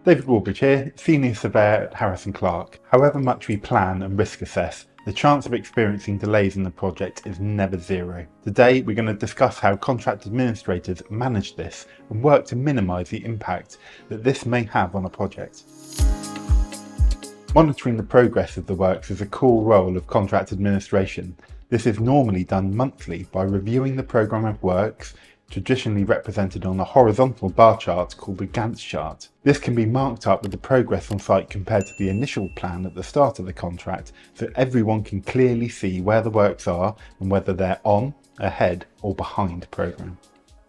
David Warbridge here, Senior Surveyor at Harrison Clarke. However much we plan and risk assess, the chance of experiencing delays in the project is never zero. Today we're going to discuss how contract administrators manage this and work to minimise the impact that this may have on a project. Monitoring the progress of the works is a core role of contract administration. This is normally done monthly by reviewing the programme of works, traditionally represented on a horizontal bar chart called a Gantt chart. This can be marked up with the progress on site compared to the initial plan at the start of the contract, so everyone can clearly see where the works are and whether they're on, ahead or behind programme.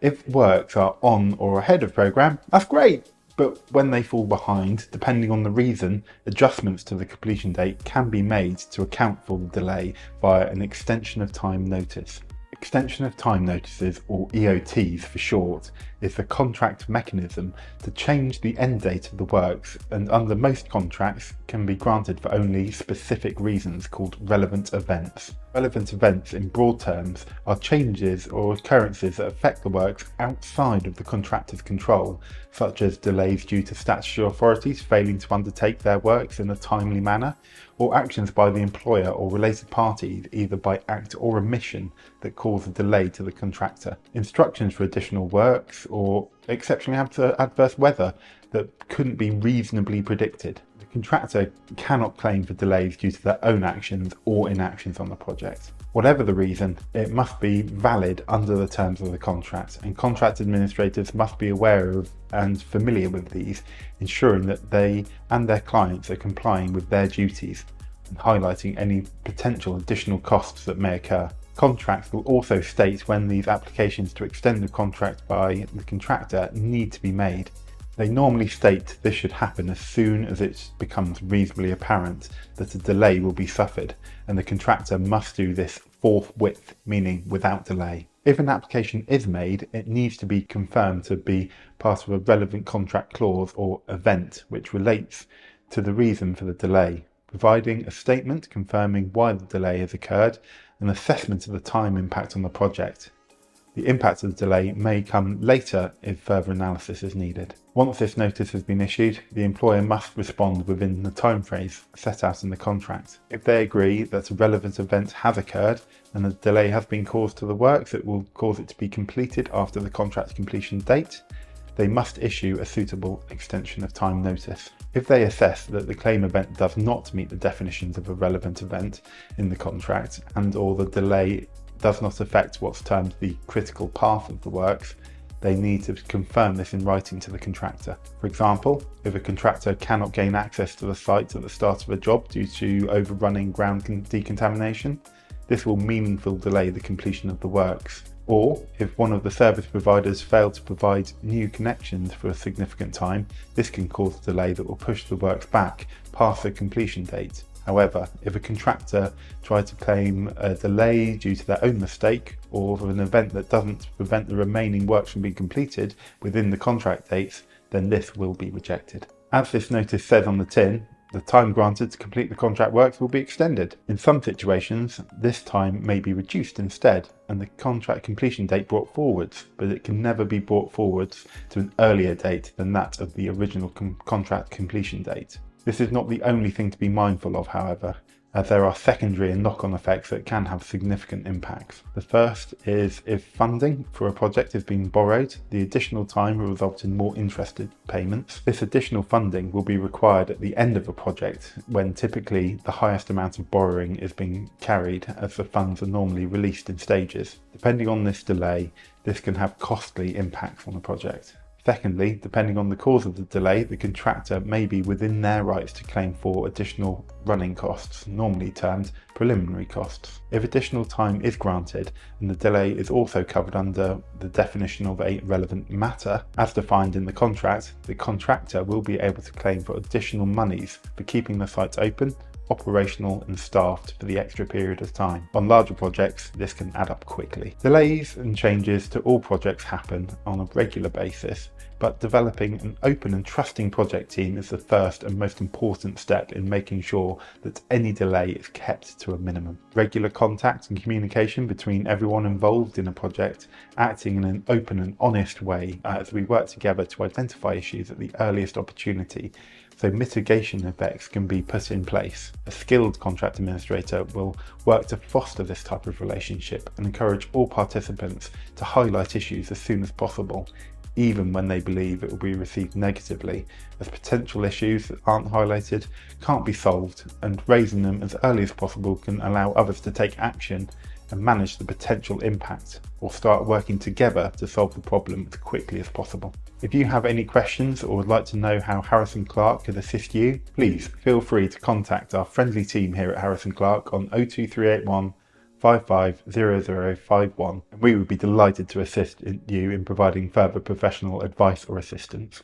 If works are on or ahead of programme, that's great! But when they fall behind, depending on the reason, adjustments to the completion date can be made to account for the delay via an extension of time notice. Extension of time notices, or EOTs for short, is the contract mechanism to change the end date of the works, and under most contracts can be granted for only specific reasons called relevant events. Relevant events in broad terms are changes or occurrences that affect the works outside of the contractor's control, such as delays due to statutory authorities failing to undertake their works in a timely manner, or actions by the employer or related parties, either by act or omission, that cause a delay to the contractor. Instructions for additional works, or exceptionally adverse weather that couldn't be reasonably predicted. The contractor cannot claim for delays due to their own actions or inactions on the project. Whatever the reason, it must be valid under the terms of the contract, and contract administrators must be aware of and familiar with these, ensuring that they and their clients are complying with their duties and highlighting any potential additional costs that may occur. Contracts will also state when these applications to extend the contract by the contractor need to be made. They normally state this should happen as soon as it becomes reasonably apparent that a delay will be suffered, and the contractor must do this forthwith, meaning without delay. If an application is made, it needs to be confirmed to be part of a relevant contract clause or event which relates to the reason for the delay, providing a statement confirming why the delay has occurred, an assessment of the time impact on the project. The impact of the delay may come later if further analysis is needed. Once this notice has been issued, the employer must respond within the timeframes set out in the contract. If they agree that a relevant event has occurred and a delay has been caused to the works that will cause it to be completed after the contract completion date, they must issue a suitable extension of time notice. If they assess that the claim event does not meet the definitions of a relevant event in the contract, and or the delay does not affect what's termed the critical path of the works, they need to confirm this in writing to the contractor. For example, if a contractor cannot gain access to the site at the start of a job due to overrunning ground decontamination, this will meaningfully delay the completion of the works. Or, if one of the service providers failed to provide new connections for a significant time, this can cause a delay that will push the works back past the completion date. However, if a contractor tried to claim a delay due to their own mistake, or of an event that doesn't prevent the remaining works from being completed within the contract dates, then this will be rejected. As this notice says on the tin, the time granted to complete the contract works will be extended. In some situations, this time may be reduced instead, and the contract completion date brought forwards, but it can never be brought forwards to an earlier date than that of the original contract completion date. This is not the only thing to be mindful of, however, as there are secondary and knock-on effects that can have significant impacts. The first is if funding for a project is being borrowed, the additional time will result in more interest payments. This additional funding will be required at the end of a project, when typically the highest amount of borrowing is being carried, as the funds are normally released in stages. Depending on this delay, this can have costly impacts on the project. Secondly, depending on the cause of the delay, the contractor may be within their rights to claim for additional running costs, normally termed preliminary costs. If additional time is granted and the delay is also covered under the definition of a relevant matter, as defined in the contract, the contractor will be able to claim for additional monies for keeping the site open, operational and staffed for the extra period of time. On larger projects, this can add up quickly. Delays and changes to all projects happen on a regular basis, but developing an open and trusting project team is the first and most important step in making sure that any delay is kept to a minimum. Regular contact and communication between everyone involved in a project, acting in an open and honest way as we work together to identify issues at the earliest opportunity, so mitigation effects can be put in place. A skilled contract administrator will work to foster this type of relationship and encourage all participants to highlight issues as soon as possible, even when they believe it will be received negatively, as potential issues that aren't highlighted can't be solved, and raising them as early as possible can allow others to take action and manage the potential impact, or start working together to solve the problem as quickly as possible. If you have any questions or would like to know how Harrison Clarke could assist you, please feel free to contact our friendly team here at Harrison Clarke on 02381 550051, and we would be delighted to assist you in providing further professional advice or assistance.